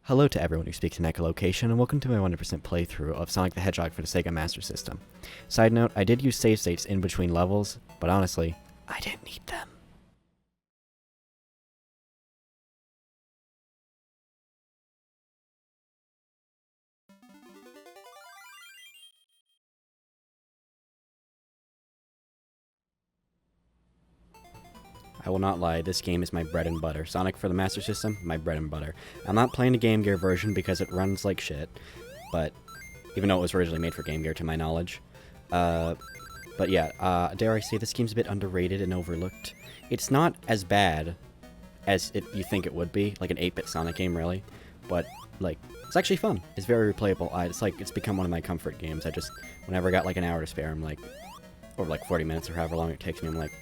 Hello to everyone who speaks in echolocation, and welcome to my 100% playthrough of Sonic the Hedgehog for the SEGA Master System. Side note, I did use save states in between levels, but honestly, I didn't need them. I will not lie, this game is my bread and butter. Sonic for the Master System, my bread and butter. I'm not playing the Game Gear version because it runs like shit, but even though it was originally made for Game Gear to my knowledge. But yeah, dare I say this game's a bit underrated and overlooked. It's not as bad as you think it would be, like an 8-bit Sonic game, really. But, like, it's actually fun. It's very replayable. It's become one of my comfort games. Whenever I got like an hour to spare, I'm like, or like 40 minutes or however long it takes me, I'm like,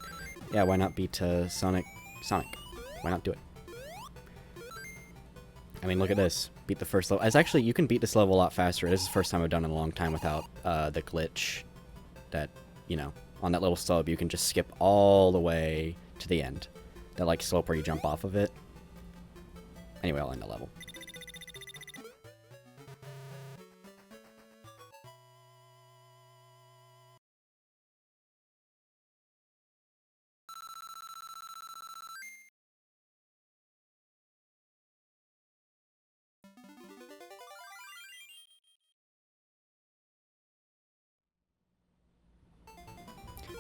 yeah, why not beat Sonic? Why not do it? I mean, look at this. Beat the first level. You can beat this level a lot faster. This is the first time I've done it in a long time without the glitch that, you know, on that little stub, you can just skip all the way to the end. That, like, slope where you jump off of it. Anyway, I'll end the level.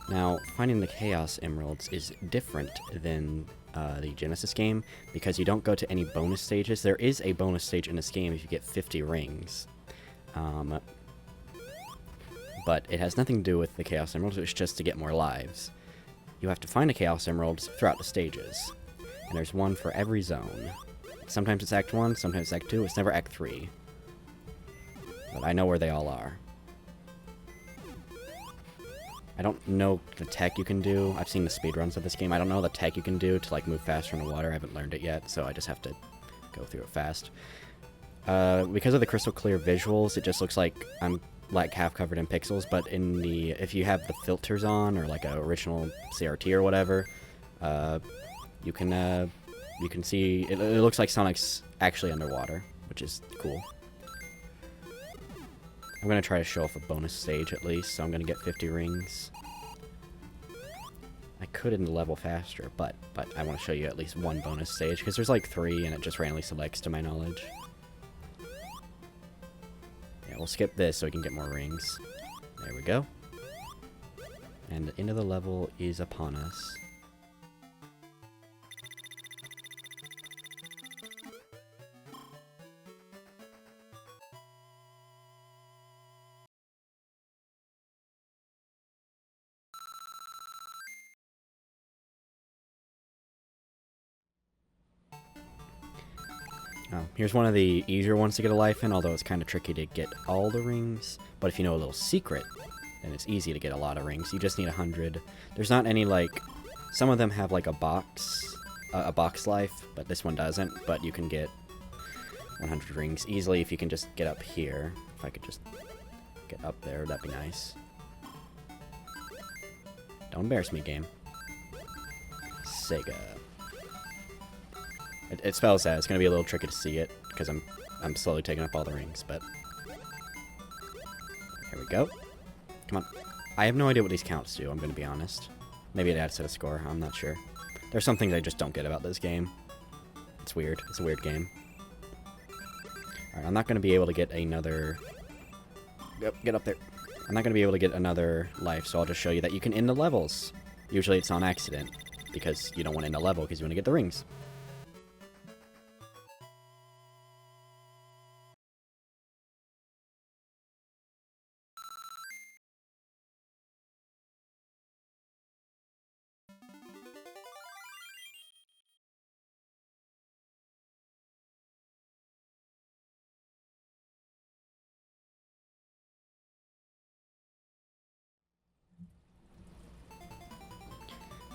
Now, finding the Chaos Emeralds is different than the Genesis game, because you don't go to any bonus stages. There is a bonus stage in this game if you get 50 rings. But it has nothing to do with the Chaos Emeralds, it's just to get more lives. You have to find the Chaos Emeralds throughout the stages. And there's one for every zone. Sometimes it's Act 1, sometimes it's Act 2, it's never Act 3. But I know where they all are. I don't know the tech you can do. I've seen the speedruns of this game. I don't know the tech you can do to, like, move faster in the water. I haven't learned it yet, so I just have to go through it fast. Because of the crystal clear visuals, it just looks like I'm, like, half covered in pixels, but if you have the filters on, or, like, a original CRT or whatever, you can see, it looks like Sonic's actually underwater, which is cool. I'm going to try to show off a bonus stage at least, so I'm going to get 50 rings. I could end the level faster, but I want to show you at least one bonus stage, because there's like 3 and it just randomly selects to my knowledge. Yeah, we'll skip this so we can get more rings. There we go. And the end of the level is upon us. Oh, here's one of the easier ones to get a life in, although it's kind of tricky to get all the rings. But if you know a little secret, then it's easy to get a lot of rings. You just need 100. There's not any, like... Some of them have, like, a box life, but this one doesn't. But you can get 100 rings easily if you can just get up here. If I could just get up there, that'd be nice. Don't embarrass me, game. SEGA. It spells that. It's going to be a little tricky to see it, because I'm slowly taking up all the rings, but... Here we go. Come on. I have no idea what these counts do, I'm going to be honest. Maybe it adds to the score, I'm not sure. There's some things I just don't get about this game. It's weird. It's a weird game. Alright, I'm not going to be able to get another... Yep, get up there. I'm not going to be able to get another life, so I'll just show you that you can end the levels. Usually it's on accident, because you don't want to end a level, because you want to get the rings.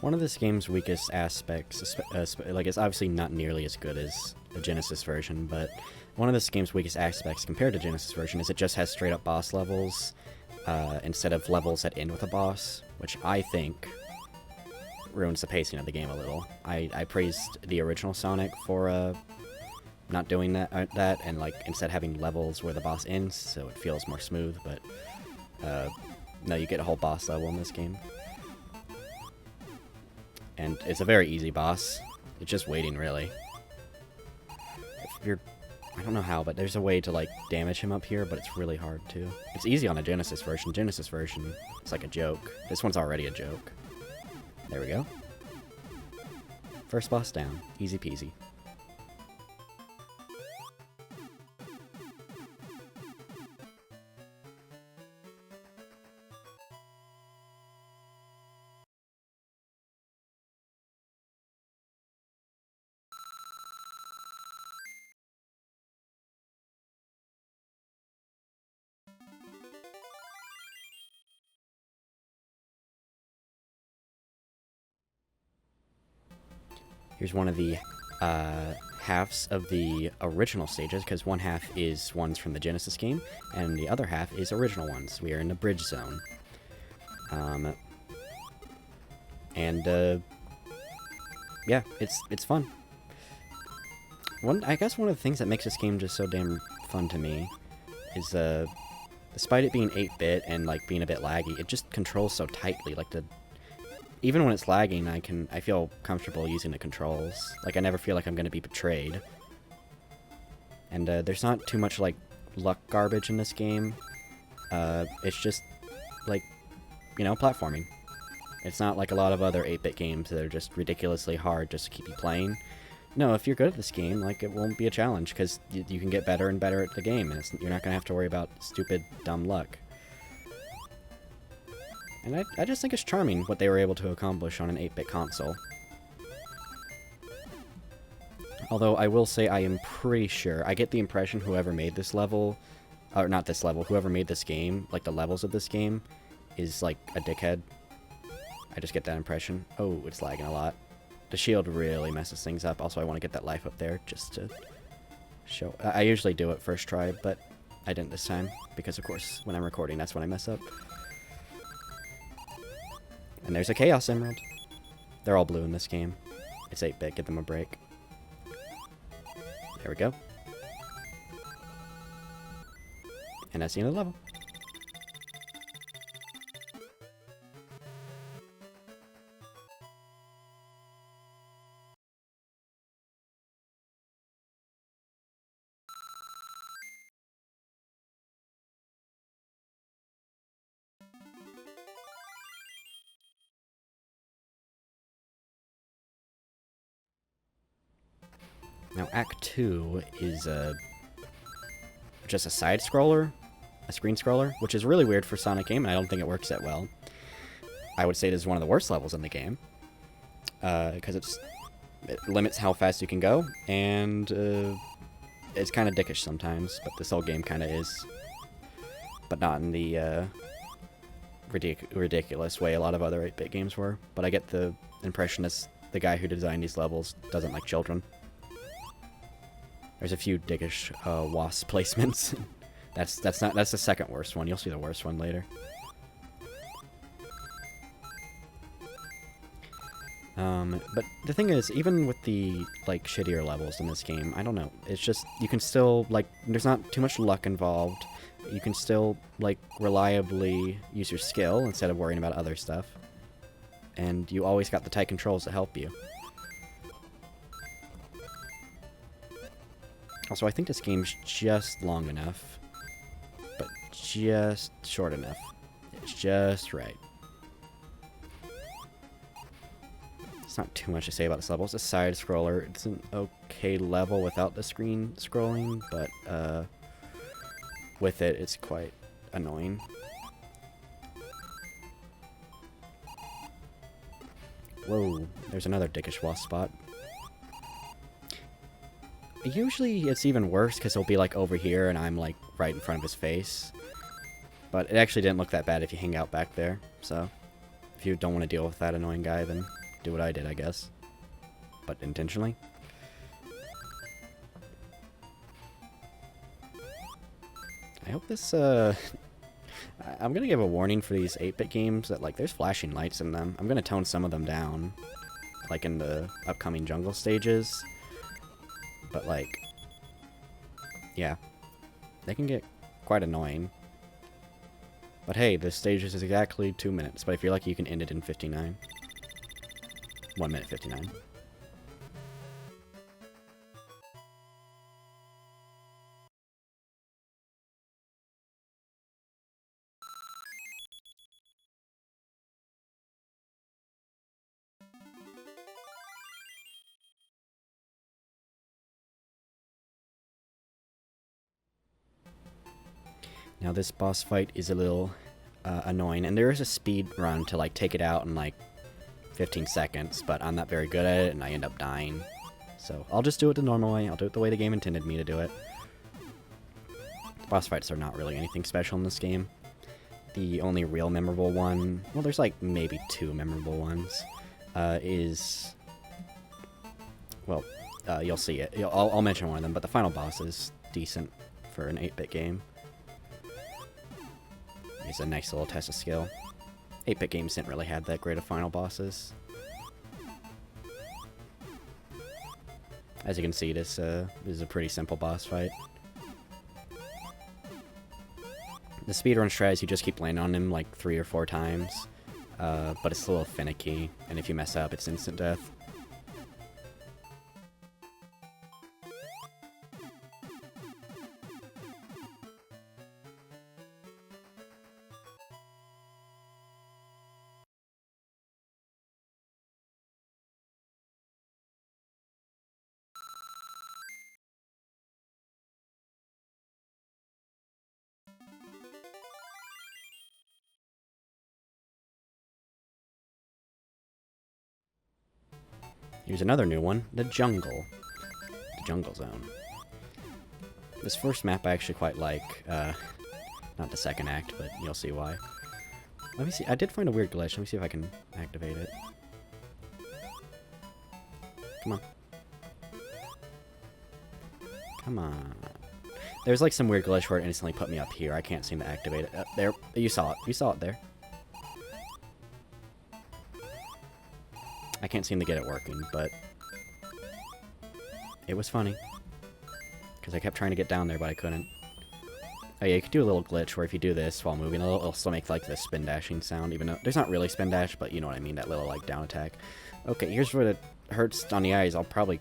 One of this game's weakest aspects, like, it's obviously not nearly as good as the Genesis version, but one of this game's weakest aspects compared to Genesis version is it just has straight-up boss levels instead of levels that end with a boss, which I think ruins the pacing of the game a little. I praised the original Sonic for not doing that, and like instead having levels where the boss ends, so it feels more smooth. But no, you get a whole boss level in this game, and it's a very easy boss. It's just waiting, really. If you're, I don't know how, but there's a way to like damage him up here, but it's really hard too. It's easy on a Genesis version. Genesis version, it's like a joke. This one's already a joke. There we go. First boss down. Easy peasy. Here's one of the halves of the original stages, because one half is ones from the Genesis game, and the other half is original ones. We are in the bridge zone. Yeah, it's fun. I guess one of the things that makes this game just so damn fun to me is, despite it being 8-bit and like being a bit laggy, it just controls so tightly. Like even when it's lagging, I feel comfortable using the controls. Like I never feel like I'm gonna be betrayed. And there's not too much like luck garbage in this game. It's just like, you know, platforming. It's not like a lot of other 8-bit games that are just ridiculously hard just to keep you playing. No, if you're good at this game, like, it won't be a challenge, because you can get better and better at the game, and you're not going to have to worry about stupid, dumb luck. And I just think it's charming what they were able to accomplish on an 8-bit console. Although, I will say I am pretty sure, I get the impression whoever made this level, or not this level, whoever made this game, like the levels of this game, is like a dickhead. I just get that impression. Oh, it's lagging a lot. The shield really messes things up. Also, I want to get that life up there just to show. I usually do it first try, but I didn't this time. Because, of course, when I'm recording, that's when I mess up. And there's a Chaos Emerald. They're all blue in this game. It's 8-bit. Give them a break. There we go. And that's the end of the level. Now, Act 2 is just a side-scroller, a screen-scroller, which is really weird for Sonic game, and I don't think it works that well. I would say it is one of the worst levels in the game, because it limits how fast you can go, and it's kind of dickish sometimes, but this whole game kind of is. But not in the ridiculous way a lot of other 8-bit games were. But I get the impression that the guy who designed these levels doesn't like children. There's a few dickish wasp placements. That's the second worst one. You'll see the worst one later. But the thing is, even with the like shittier levels in this game, I don't know. It's just you can still like there's not too much luck involved. You can still like reliably use your skill instead of worrying about other stuff. And you always got the tight controls to help you. Also, I think this game's just long enough, but just short enough. It's just right. It's not too much to say about this level. It's a side-scroller. It's an okay level without the screen scrolling, but with it, it's quite annoying. Whoa, there's another dickish wasp spot. Usually it's even worse because he'll be like over here and I'm like right in front of his face. But it actually didn't look that bad if you hang out back there. So if you don't want to deal with that annoying guy, then do what I did, I guess. But intentionally. I hope this, I'm gonna give a warning for these 8-bit games that, like, there's flashing lights in them. I'm gonna tone some of them down, like in the upcoming jungle stages. But, like, Yeah, they can get quite annoying. But hey, this stage is exactly 2 minutes, but if you're lucky, you can end it in 59. 1 minute 59. Now this boss fight is a little annoying, and there is a speed run to like take it out in like 15 seconds, but I'm not very good at it, and I end up dying. So I'll just do it the normal way. I'll do it the way the game intended me to do it. The boss fights are not really anything special in this game. The only real memorable one, well, there's like maybe 2 memorable ones, is, well, you'll see it. I'll mention one of them, but the final boss is decent for an 8-bit game. It's a nice little test of skill. 8-bit games didn't really have that great of final bosses. As you can see, this is a pretty simple boss fight. The speedrun strategy, you just keep landing on him like 3 or 4 times, but it's a little finicky, and if you mess up, it's instant death. Here's another new one, the jungle. The jungle zone. This first map I actually quite like. Not the second act, but you'll see why. Let me see. I did find a weird glitch. Let me see if I can activate it. Come on. Come on. There's like some weird glitch where it instantly put me up here. I can't seem to activate it. There. You saw it. You saw it there. I can't seem to get it working, but it was funny. Because I kept trying to get down there, but I couldn't. Oh yeah, you could do a little glitch where if you do this while moving, it'll still make like this spin dashing sound, even though there's not really spin dash, but you know what I mean, that little like down attack. Okay, here's where it hurts on the eyes. I'll probably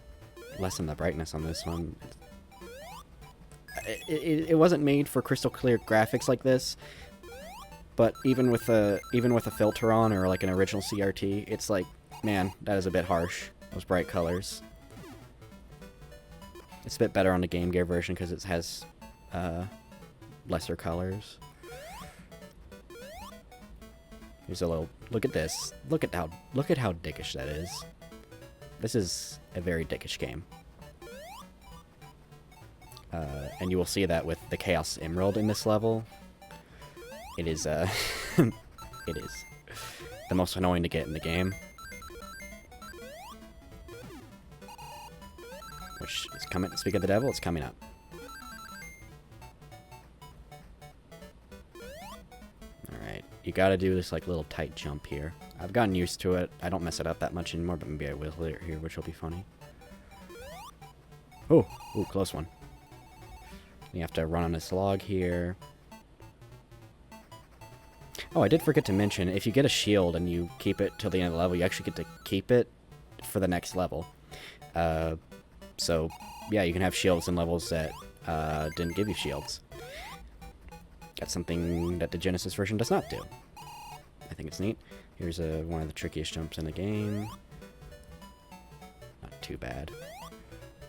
lessen the brightness on this one. It wasn't made for crystal clear graphics like this, but even with a filter on or like an original CRT, it's like, man, that is a bit harsh. Those bright colors. It's a bit better on the Game Gear version because it has lesser colors. Here's a little look at this. Look at how dickish that is. This is a very dickish game. And you will see that with the Chaos Emerald in this level. It is it is the most annoying to get in the game. Which is coming. Speak of the devil, it's coming up. Alright, you gotta do this like little tight jump here. I've gotten used to it. I don't mess it up that much anymore, but maybe I will later here, which will be funny. Oh, ooh, close one. You have to run on this log here. Oh, I did forget to mention, if you get a shield and you keep it till the end of the level, you actually get to keep it for the next level. So, yeah, you can have shields in levels that didn't give you shields. That's something that the Genesis version does not do. I think it's neat. Here's one of the trickiest jumps in the game. Not too bad.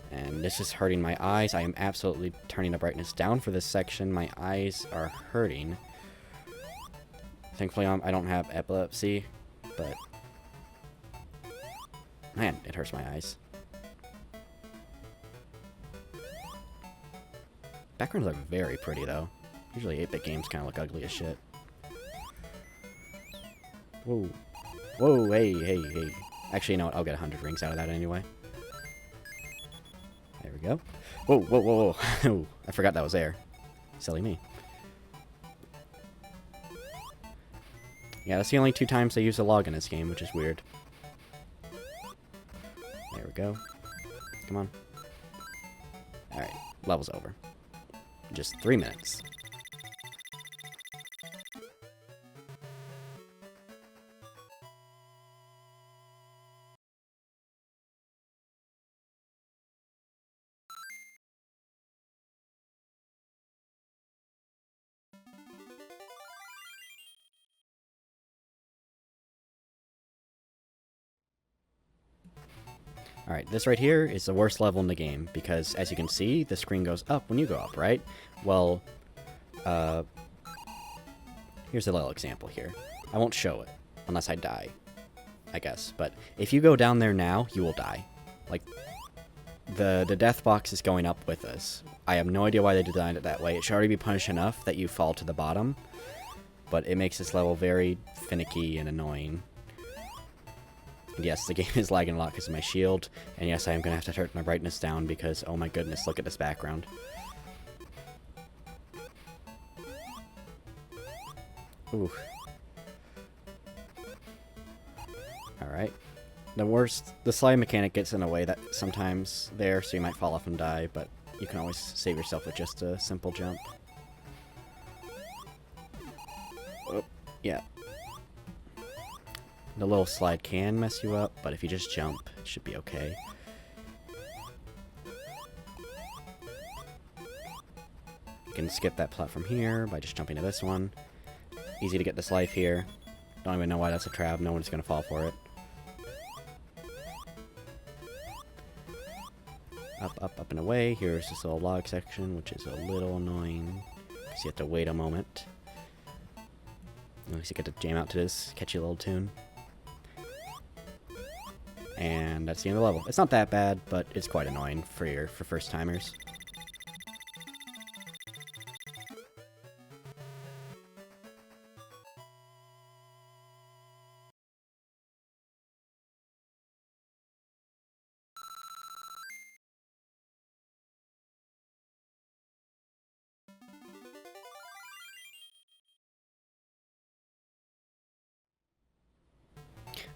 And this is hurting my eyes. I am absolutely turning the brightness down for this section. My eyes are hurting. Thankfully, I don't have epilepsy, but man, it hurts my eyes. Backgrounds are very pretty, though. Usually 8-bit games kind of look ugly as shit. Whoa. Whoa, hey, hey, hey. Actually, you know what? I'll get 100 rings out of that anyway. There we go. Whoa, whoa, whoa, whoa. I forgot that was there. Silly me. Yeah, that's the only 2 times they use a log in this game, which is weird. There we go. Come on. Alright, level's over. Just 3 minutes. Alright, this right here is the worst level in the game, because as you can see, the screen goes up when you go up, right? Well, here's a little example here. I won't show it, unless I die, I guess. But if you go down there now, you will die. Like, the death box is going up with us. I have no idea why they designed it that way. It should already be punished enough that you fall to the bottom, but it makes this level very finicky and annoying. And yes, the game is lagging a lot because of my shield, and yes, I am going to have to turn my brightness down because, oh my goodness, look at this background. Ooh. Alright. The slide mechanic gets in a way that sometimes there, so you might fall off and die, but you can always save yourself with just a simple jump. Oh, yeah. The little slide can mess you up, but if you just jump, it should be okay. You can skip that platform here by just jumping to this one. Easy to get this life here. Don't even know why that's a trap. No one's going to fall for it. Up, up, up and away. Here's this little log section, which is a little annoying, because you have to wait a moment. At least you get to jam out to this catchy little tune. And that's the end of the level. It's not that bad, but it's quite annoying for first timers.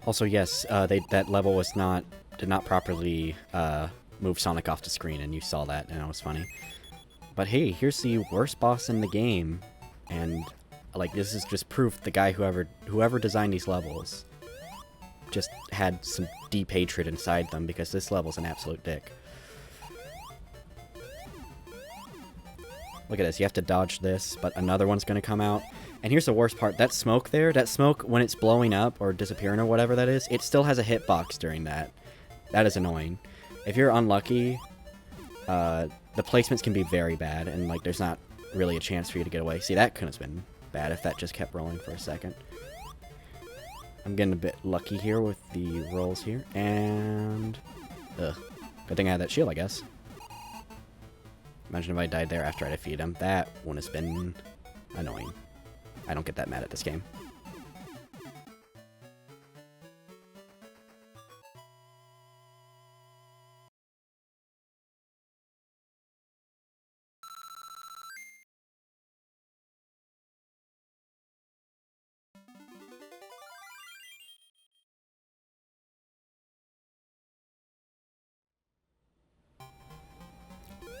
Also, yes, that level did not properly move Sonic off the screen, and you saw that, and it was funny. But hey, here's the worst boss in the game, and like this is just proof the guy whoever designed these levels just had some deep hatred inside them, because this level's an absolute dick. Look at this, you have to dodge this, but another one's gonna come out. And here's the worst part, that smoke there, that smoke, when it's blowing up or disappearing or whatever that is, it still has a hitbox during that. That is annoying. If you're unlucky, the placements can be very bad, and like there's not really a chance for you to get away. See, that could have been bad if that just kept rolling for a second. I'm getting a bit lucky here with the rolls here, and... ugh. Good thing I had that shield, I guess. Imagine if I died there after I defeated him. That wouldn't have been annoying. I don't get that mad at this game.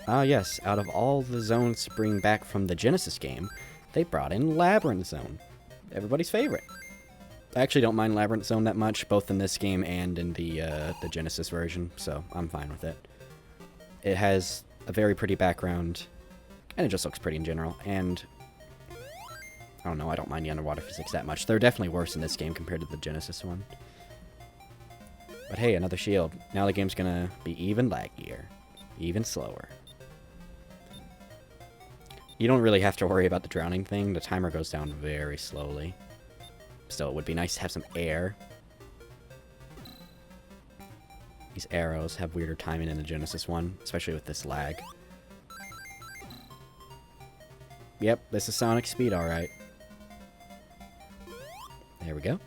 Ah yes, out of all the zones to bring back from the Genesis game, they brought in Labyrinth Zone. Everybody's favorite. I actually don't mind Labyrinth Zone that much, both in this game and in the Genesis version, so I'm fine with it. It has a very pretty background, and it just looks pretty in general, and I don't know, I don't mind the underwater physics that much. They're definitely worse in this game compared to the Genesis one. But hey, another shield. Now the game's gonna be even laggier, even slower. You don't really have to worry about the drowning thing. The timer goes down very slowly. Still, it would be nice to have some air. These arrows have weirder timing in the Genesis one, especially with this lag. Yep, this is Sonic speed, alright. There we go.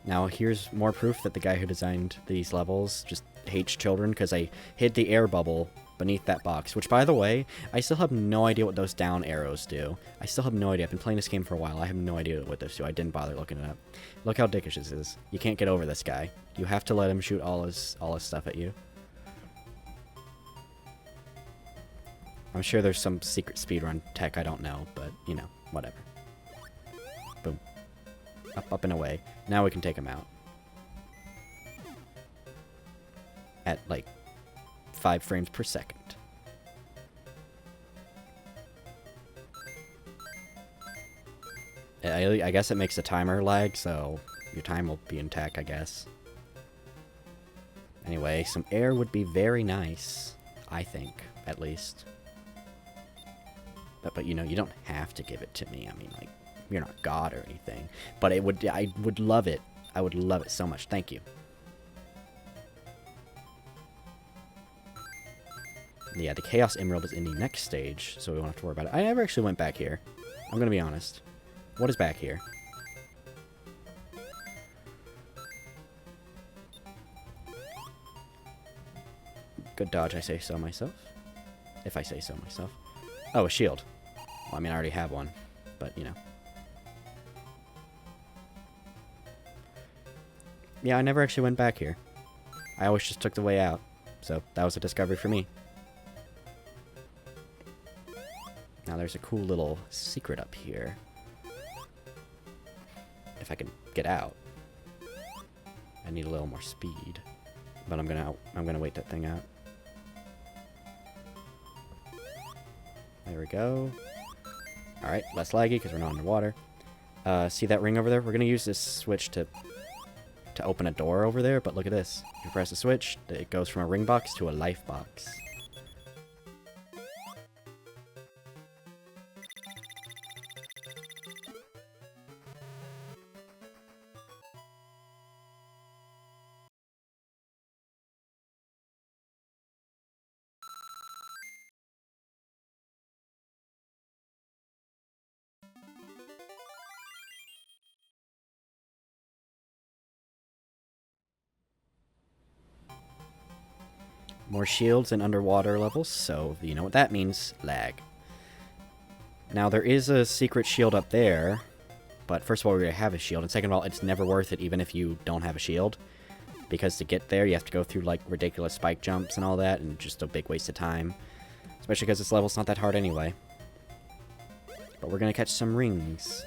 Now here's more proof that the guy who designed these levels just hates children, because I hid the air bubble beneath that box, which, by the way, I still have no idea what those down arrows do. I still have no idea. I've been playing this game for a while. I have no idea what those do. I didn't bother looking it up. Look how dickish this is. You can't get over this guy. You have to let him shoot all his stuff at you. I'm sure there's some secret speedrun tech I don't know, but, you know, whatever. Boom. Up, up, and away. Now we can take him out. At, like, 5 frames per second. I guess it makes a timer lag, so your time will be intact, I guess. Anyway, some air would be very nice, I think, at least. But you know, you don't have to give it to me. I mean, like, you're not God or anything. But I would love it. I would love it so much. Thank you. Yeah, the Chaos Emerald is in the next stage, so we won't have to worry about it. I never actually went back here. I'm gonna be honest. What is back here? Good dodge, I say so myself. If I say so myself. Oh, a shield. Well, I mean, I already have one, but, you know. Yeah, I never actually went back here. I always just took the way out, so that was a discovery for me. Now there's a cool little secret up here. If I can get out. I need a little more speed. But I'm gonna wait that thing out. There we go. Alright, less laggy because we're not underwater. See that ring over there? We're gonna use this switch to open a door over there, but look at this. If you press the switch, it goes from a ring box to a life box. More shields and underwater levels, so you know what that means. Lag. Now, there is a secret shield up there, but first of all, we already have a shield, and second of all, it's never worth it even if you don't have a shield, because to get there, you have to go through, like, ridiculous spike jumps and all that, and just a big waste of time, especially because this level's not that hard anyway. But we're gonna catch some rings,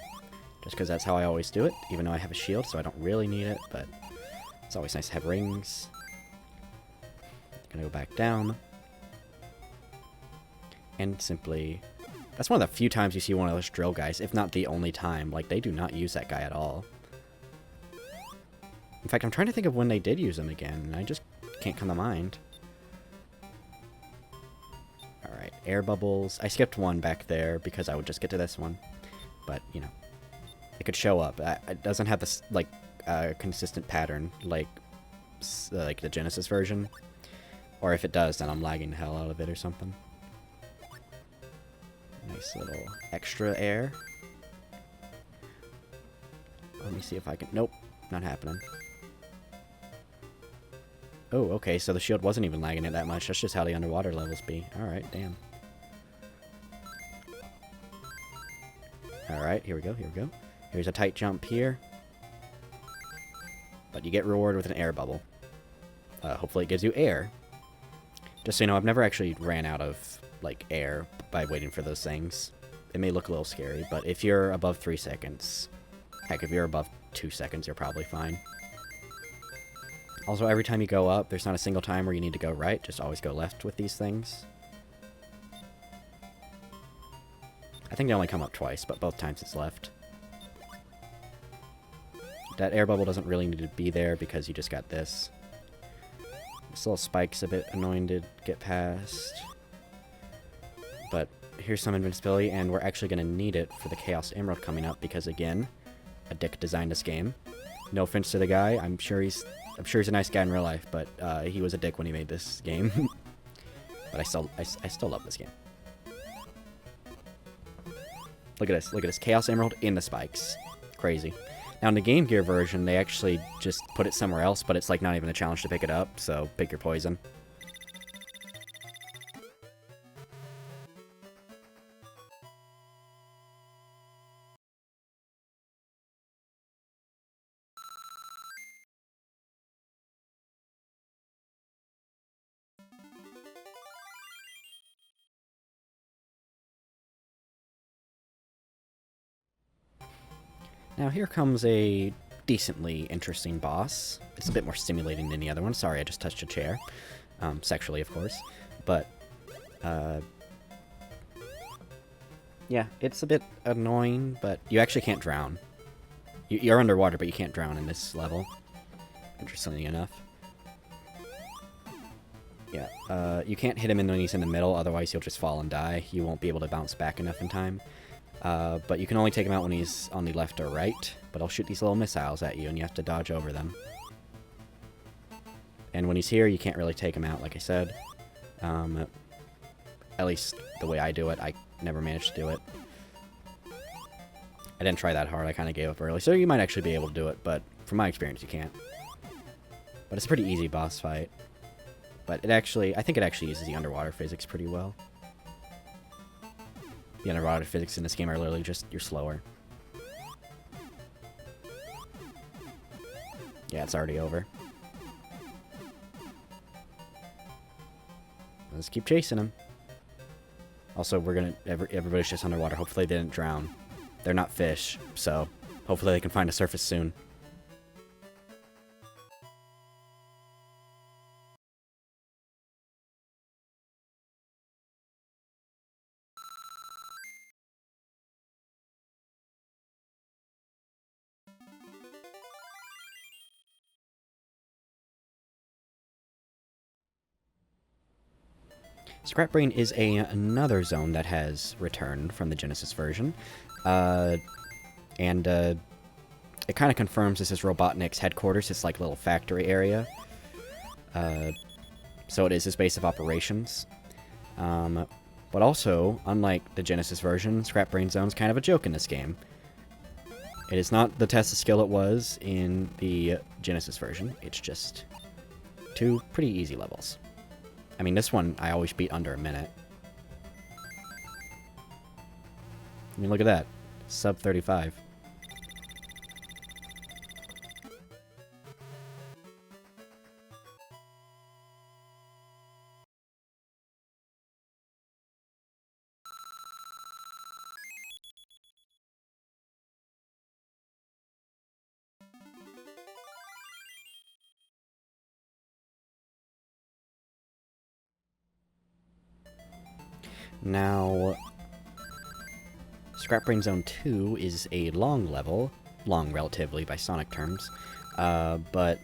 just because that's how I always do it, even though I have a shield, so I don't really need it, but it's always nice to have rings. Gonna go back down. And simply... That's one of the few times you see one of those drill guys, if not the only time. Like, they do not use that guy at all. In fact, I'm trying to think of when they did use him again, and I just can't come to mind. Alright, air bubbles. I skipped one back there because I would just get to this one. But, you know, it could show up. It doesn't have this, like, consistent pattern like the Genesis version. Or if it does, then I'm lagging the hell out of it or something. Nice little extra air. Let me see if I can... Nope, not happening. Oh, okay, so the shield wasn't even lagging it that much. That's just how the underwater levels be. Alright, damn. Alright, here we go, here we go. Here's a tight jump here. But you get rewarded with an air bubble. Hopefully it gives you air. Just so you know, I've never actually ran out of, like, air by waiting for those things. It may look a little scary, but if you're above 3 seconds... Heck, if you're above 2 seconds, you're probably fine. Also, every time you go up, there's not a single time where you need to go right. Just always go left with these things. I think they only come up twice, but both times it's left. That air bubble doesn't really need to be there because you just got this. This little spike's a bit annoying to get past. But here's some invincibility, and we're actually going to need it for the Chaos Emerald coming up, because again, a dick designed this game. No offense to the guy, I'm sure he's a nice guy in real life, but he was a dick when he made this game. But I still love this game. Look at this, Chaos Emerald in the spikes. Crazy. Now, in the Game Gear version, they actually just put it somewhere else, but it's like not even a challenge to pick it up, so pick your poison. Now here comes a decently interesting boss. It's a bit more stimulating than the other one. Sorry, I just touched a chair. Sexually, of course. But, yeah, it's a bit annoying, but you actually can't drown. You're underwater, but you can't drown in this level. Interestingly enough. Yeah, you can't hit him when he's in the middle, otherwise he'll just fall and die. You won't be able to bounce back enough in time. But you can only take him out when he's on the left or right, but I'll shoot these little missiles at you, and you have to dodge over them. And when he's here, you can't really take him out, like I said. At least the way I do it, I never managed to do it. I didn't try that hard, I kind of gave up early, so you might actually be able to do it, but from my experience, you can't. But it's a pretty easy boss fight. But I think it actually uses the underwater physics pretty well. The underwater physics in this game are literally just, you're slower. Yeah, it's already over. Let's keep chasing him. Also, everybody's just underwater. Hopefully they didn't drown. They're not fish, so hopefully they can find a surface soon. Scrap Brain is another zone that has returned from the Genesis version. It kind of confirms this is Robotnik's headquarters. It's like a little factory area. So it is his base of operations. But also, unlike the Genesis version, Scrap Brain Zone's kind of a joke in this game. It is not the test of skill it was in the Genesis version. It's just 2 pretty easy levels. I mean, this one I always beat under a minute. I mean, look at that. Sub 35. Now, Scrap Brain Zone 2 is a long level, long relatively by Sonic terms, but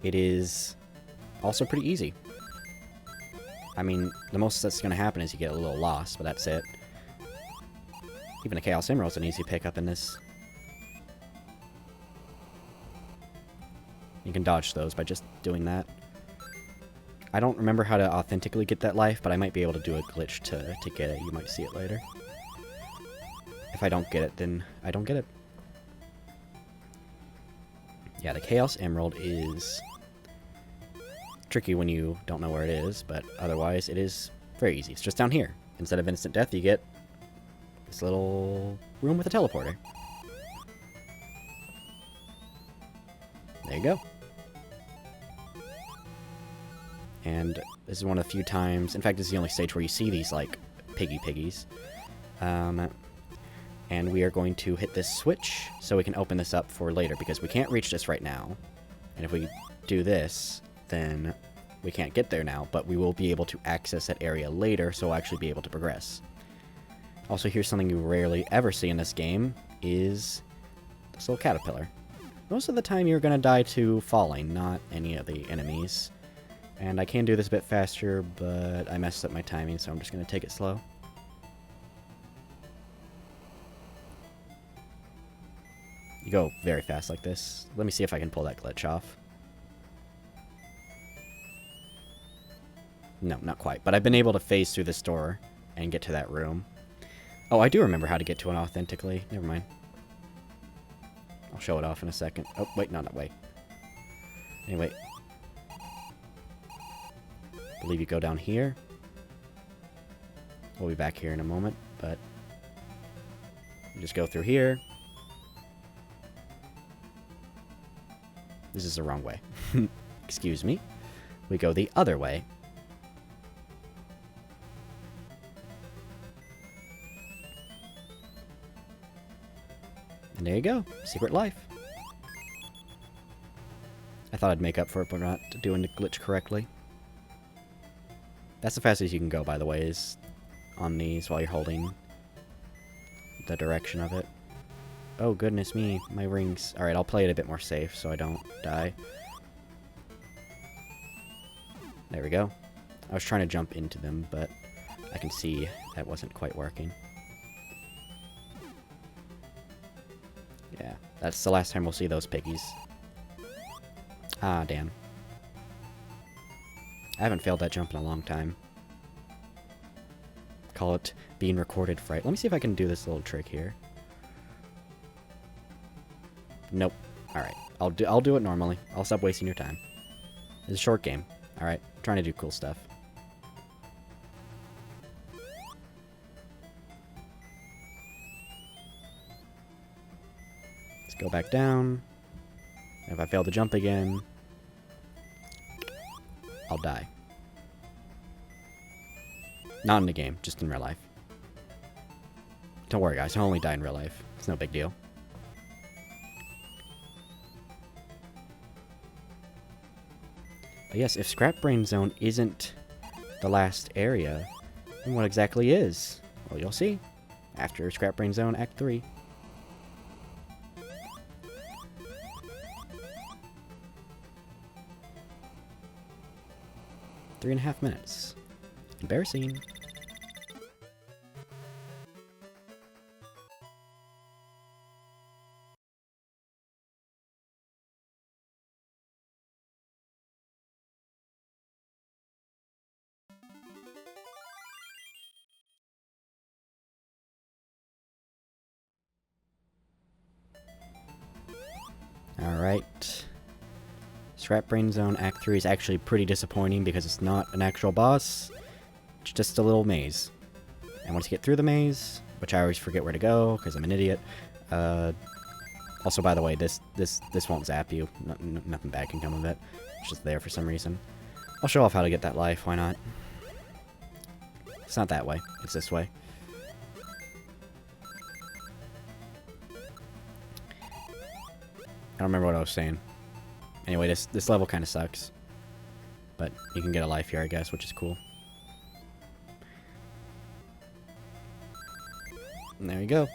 it is also pretty easy. I mean, the most that's going to happen is you get a little lost, but that's it. Even a Chaos Emerald's an easy pickup in this. You can dodge those by just doing that. I don't remember how to authentically get that life, but I might be able to do a glitch to get it. You might see it later. If I don't get it, then I don't get it. Yeah, the Chaos Emerald is tricky when you don't know where it is, but otherwise it is very easy. It's just down here. Instead of instant death, you get this little room with a teleporter. There you go. And this is one of the few times, in fact, this is the only stage where you see these, like, piggies. And we are going to hit this switch so we can open this up for later, because we can't reach this right now. And if we do this, then we can't get there now, but we will be able to access that area later, so we'll actually be able to progress. Also, here's something you rarely ever see in this game, is this little caterpillar. Most of the time you're going to die to falling, not any of the enemies. And I can do this a bit faster, but I messed up my timing, so I'm just going to take it slow. You go very fast like this. Let me see if I can pull that glitch off. No, not quite. But I've been able to phase through this door and get to that room. Oh, I do remember how to get to it authentically. Never mind. I'll show it off in a second. Oh, wait, no, wait. Anyway. I believe you go down here. We'll be back here in a moment, but you just go through here. This is the wrong way. Excuse me. We go the other way. And there you go. Secret life. I thought I'd make up for it, but not doing the glitch correctly. That's the fastest you can go, by the way, is on these while you're holding the direction of it. Oh, goodness me. My rings. Alright, I'll play it a bit more safe so I don't die. There we go. I was trying to jump into them, but I can see that wasn't quite working. Yeah, that's the last time we'll see those piggies. Ah, damn. I haven't failed that jump in a long time. Call it being recorded fright. Let me see if I can do this little trick here. Nope. Alright. I'll do it normally. I'll stop wasting your time. It's a short game. Alright. Trying to do cool stuff. Let's go back down. If I fail to jump again, I'll die. Not in the game, just in real life. Don't worry, guys. I'll only die in real life. It's no big deal. But yes, if Scrap Brain Zone isn't the last area, then what exactly is? Well, you'll see after Scrap Brain Zone Act 3. Three and a half minutes. Embarrassing. Alright. Scrap Brain Zone Act 3 is actually pretty disappointing because it's not an actual boss. It's just a little maze. And once you get through the maze, which I always forget where to go because I'm an idiot. Also, by the way, this won't zap you. Nothing bad can come of it. It's just there for some reason. I'll show off how to get that life. Why not? It's not that way. It's this way. I don't remember what I was saying. Anyway, this level kind of sucks. But you can get a life here, I guess, which is cool. And there you go.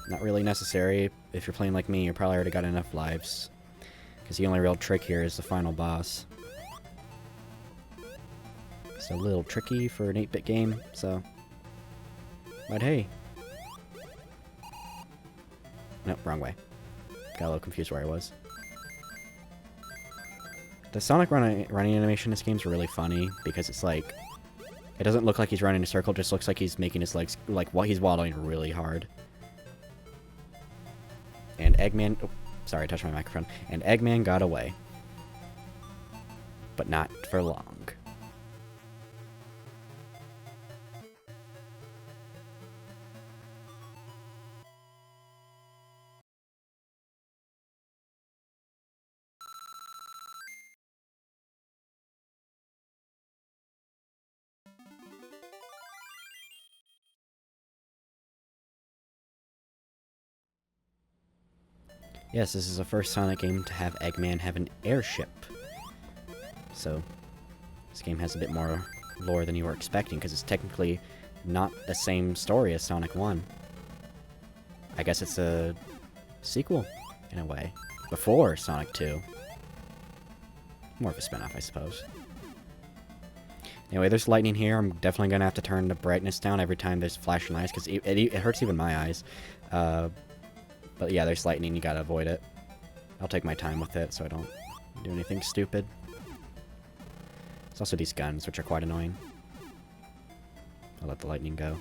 Not really necessary. If you're playing like me, you probably already got enough lives. Because the only real trick here is the final boss. It's a little tricky for an 8-bit game, so... But hey. Nope, wrong way. Got a little confused where I was. The Sonic running animation in this game is really funny because it's like... It doesn't look like he's running in a circle, it just looks like he's making his legs... Like, he's waddling really hard. And Eggman... Oh, sorry, I touched my microphone. And Eggman got away. But not for long. Yes, this is the first Sonic game to have Eggman have an airship. So, this game has a bit more lore than you were expecting, because it's technically not the same story as Sonic 1. I guess it's a sequel, in a way, before Sonic 2. More of a spin-off, I suppose. Anyway, there's lightning here. I'm definitely going to have to turn the brightness down every time there's flashing lights, because it hurts even my eyes. But yeah, there's lightning, you gotta avoid it. I'll take my time with it so I don't do anything stupid. There's also these guns, which are quite annoying. I'll let the lightning go.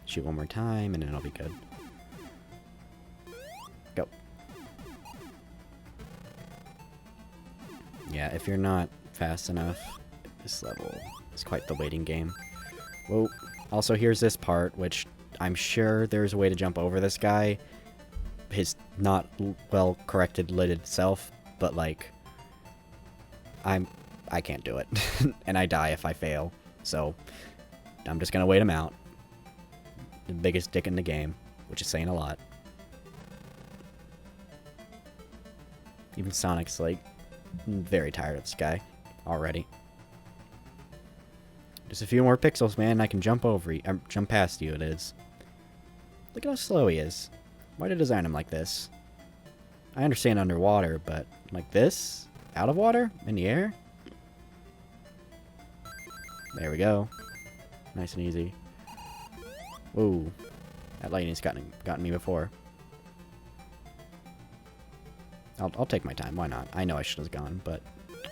Shoot one more time, and then it'll be good. Go. Yeah, if you're not fast enough, this level is quite the waiting game. Whoa. Also, here's this part, which I'm sure there's a way to jump over this guy. His not well-corrected lidded self, but, like, I can't do it. And I die if I fail. So, I'm just gonna wait him out. The biggest dick in the game, which is saying a lot. Even Sonic's like very tired of this guy already. Just a few more pixels, man, and I can jump over you. Jump past you, it is. Look at how slow he is. Why did I design him like this? I understand underwater, but like this? Out of water? In the air? There we go. Nice and easy. Whoa. That lightning's gotten me before. I'll take my time. Why not? I know I should have gone, but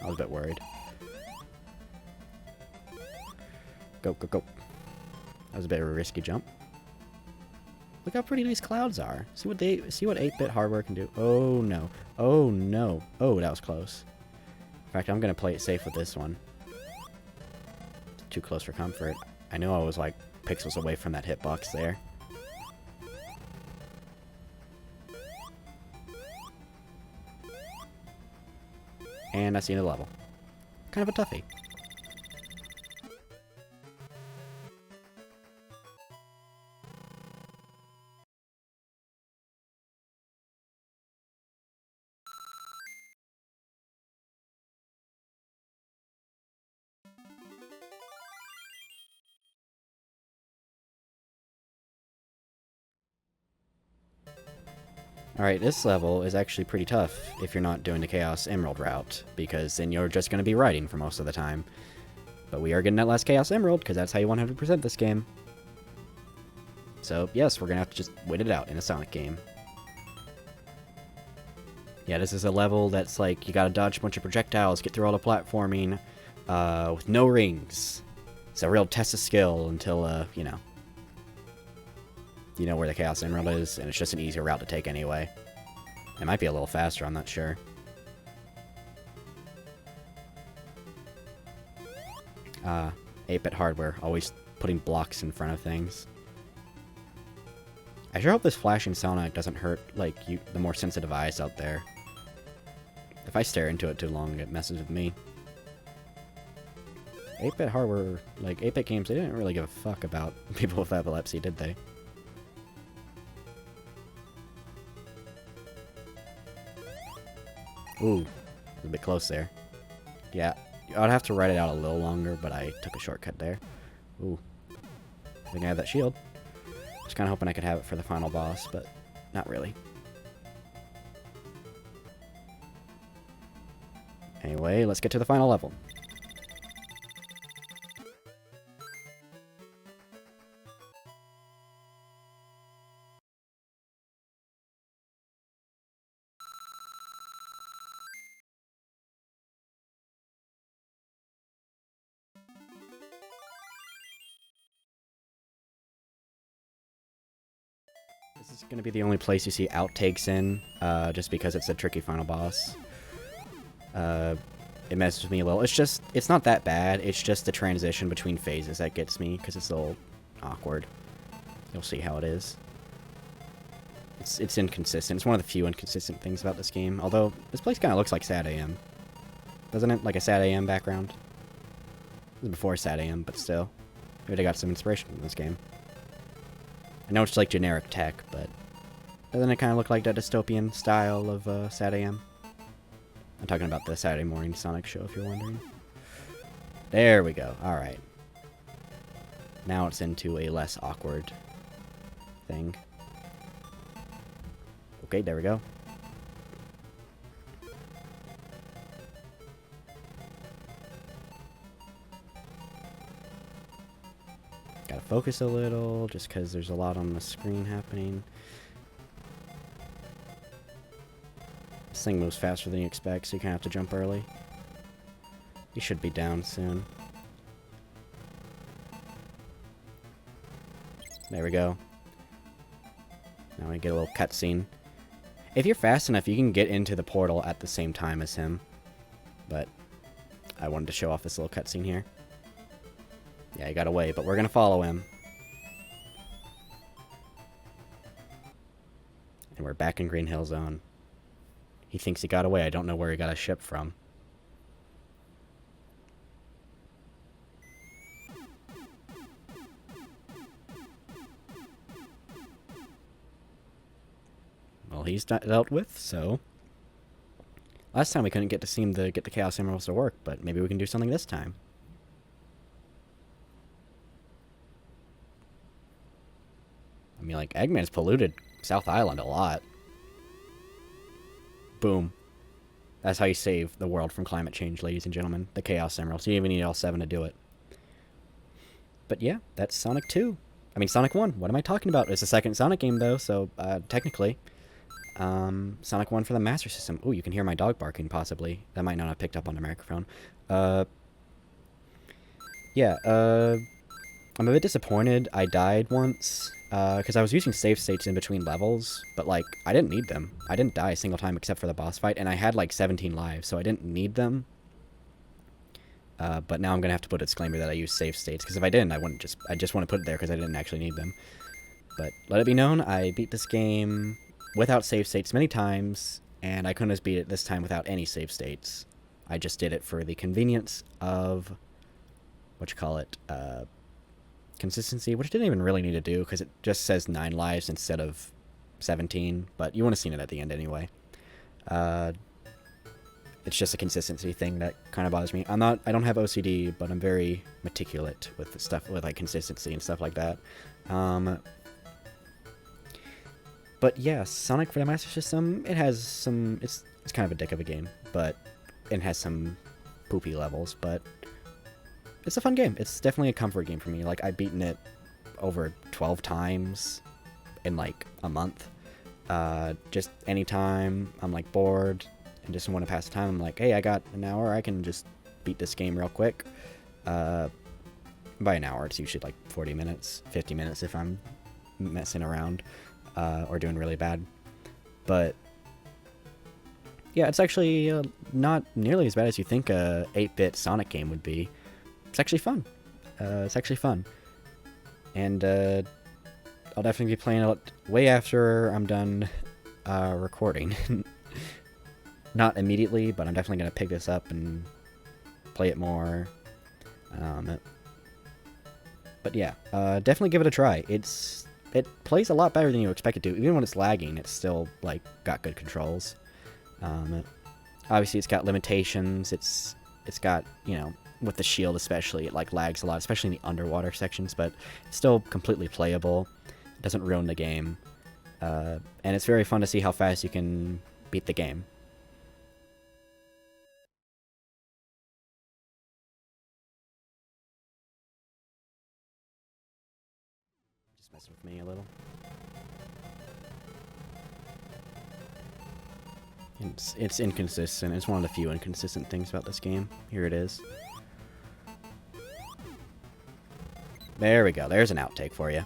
I was a bit worried. Go, go, go. That was a bit of a risky jump. Look how pretty these clouds are. See what 8-bit hardware can do. Oh no. Oh no. Oh, that was close. In fact, I'm gonna play it safe with this one. Too close for comfort. I know I was like pixels away from that hitbox there. And that's the end of the level. Kind of a toughie. Alright, this level is actually pretty tough if you're not doing the Chaos Emerald route, because then you're just going to be riding for most of the time. But we are getting that last Chaos Emerald, because that's how you 100% this game. So, yes, we're going to have to just wait it out in a Sonic game. Yeah, this is a level that's like, you gotta dodge a bunch of projectiles, get through all the platforming, with no rings. It's a real test of skill until, you know where the Chaos Emerald is, and it's just an easier route to take anyway. It might be a little faster, I'm not sure. 8-bit hardware, always putting blocks in front of things. I sure hope this flashing Sonic doesn't hurt, like, the more sensitive eyes out there. If I stare into it too long, it messes with me. 8-bit hardware, like, 8-bit games, they didn't really give a fuck about people with epilepsy, did they? Ooh, a bit close there. Yeah, I'd have to write it out a little longer, but I took a shortcut there. Ooh, I think I have that shield. Just kind of hoping I could have it for the final boss, but not really. Anyway, let's get to the final level. This is going to be the only place you see outtakes in, just because it's a tricky final boss. It messes with me a little. It's not that bad, it's just the transition between phases that gets me, because it's a little awkward. You'll see how it is. It's inconsistent. It's one of the few inconsistent things about this game, although this place kind of looks like Sad AM. Doesn't it? Like a Sad AM background? This is before Sad AM, but still. Maybe they got some inspiration from this game. I know it's like generic tech, but doesn't it kind of look like that dystopian style of Sad AM? I'm talking about the Saturday morning Sonic show, if you're wondering. There we go. Alright. Now it's into a less awkward thing. Okay, there we go. Gotta focus a little, just because there's a lot on the screen happening. This thing moves faster than you expect, so you kind of have to jump early. You should be down soon. There we go. Now we get a little cutscene. If you're fast enough, you can get into the portal at the same time as him. But I wanted to show off this little cutscene here. Yeah, he got away, but we're gonna follow him. And we're back in Green Hill Zone. He thinks he got away. I don't know where he got a ship from. he's dealt with, so... Last time we couldn't get to get the Chaos Emeralds to work, but maybe we can do something this time. I mean, like, Eggman's polluted South Island a lot. Boom. That's how you save the world from climate change, ladies and gentlemen. The Chaos Emeralds. You even need all 7 to do it. But yeah, that's Sonic 2. I mean, Sonic 1. What am I talking about? It's the second Sonic game, though, so technically... Sonic 1 for the Master System. Ooh, you can hear my dog barking, possibly. That might not have picked up on the microphone. Yeah, I'm a bit disappointed. I died once, because I was using save states in between levels, but, like, I didn't need them. I didn't die a single time except for the boss fight, and I had, like, 17 lives, so I didn't need them. But now I'm gonna have to put a disclaimer that I use save states, because if I didn't, I just want to put it there because I didn't actually need them. But let it be known, I beat this game without save states many times, and I couldn't have beat it this time without any save states. I just did it for the convenience of, consistency, which I didn't even really need to do, because it just says 9 lives instead of 17, but you would have seen it at the end anyway. It's just a consistency thing that kind of bothers me. I don't have OCD, but I'm very meticulous with stuff, with, like, consistency and stuff like that. But yeah, Sonic for the Master System, it has some... It's kind of a dick of a game, but it has some poopy levels, but it's a fun game. It's definitely a comfort game for me. Like, I've beaten it over 12 times in, like, a month. Just anytime I'm, like, bored and just want to pass the time, I'm like, hey, I got an hour, I can just beat this game real quick. By an hour, it's usually, like, 40 minutes, 50 minutes if I'm messing around. Or doing really bad. But yeah, it's actually not nearly as bad as you think a 8-bit Sonic game would be. It's actually fun. And I'll definitely be playing it way after I'm done recording. Not immediately, but I'm definitely going to pick this up and play it more. But yeah, definitely give it a try. It plays a lot better than you expect it to. Even when it's lagging, it's still, like, got good controls. Obviously, it's got limitations. It's got, you know, with the shield especially, it, like, lags a lot, especially in the underwater sections, but it's still completely playable. It doesn't ruin the game. And it's very fun to see how fast you can beat the game. Just messing with me a little. It's inconsistent. It's one of the few inconsistent things about this game. Here it is. There we go. There's an outtake for you.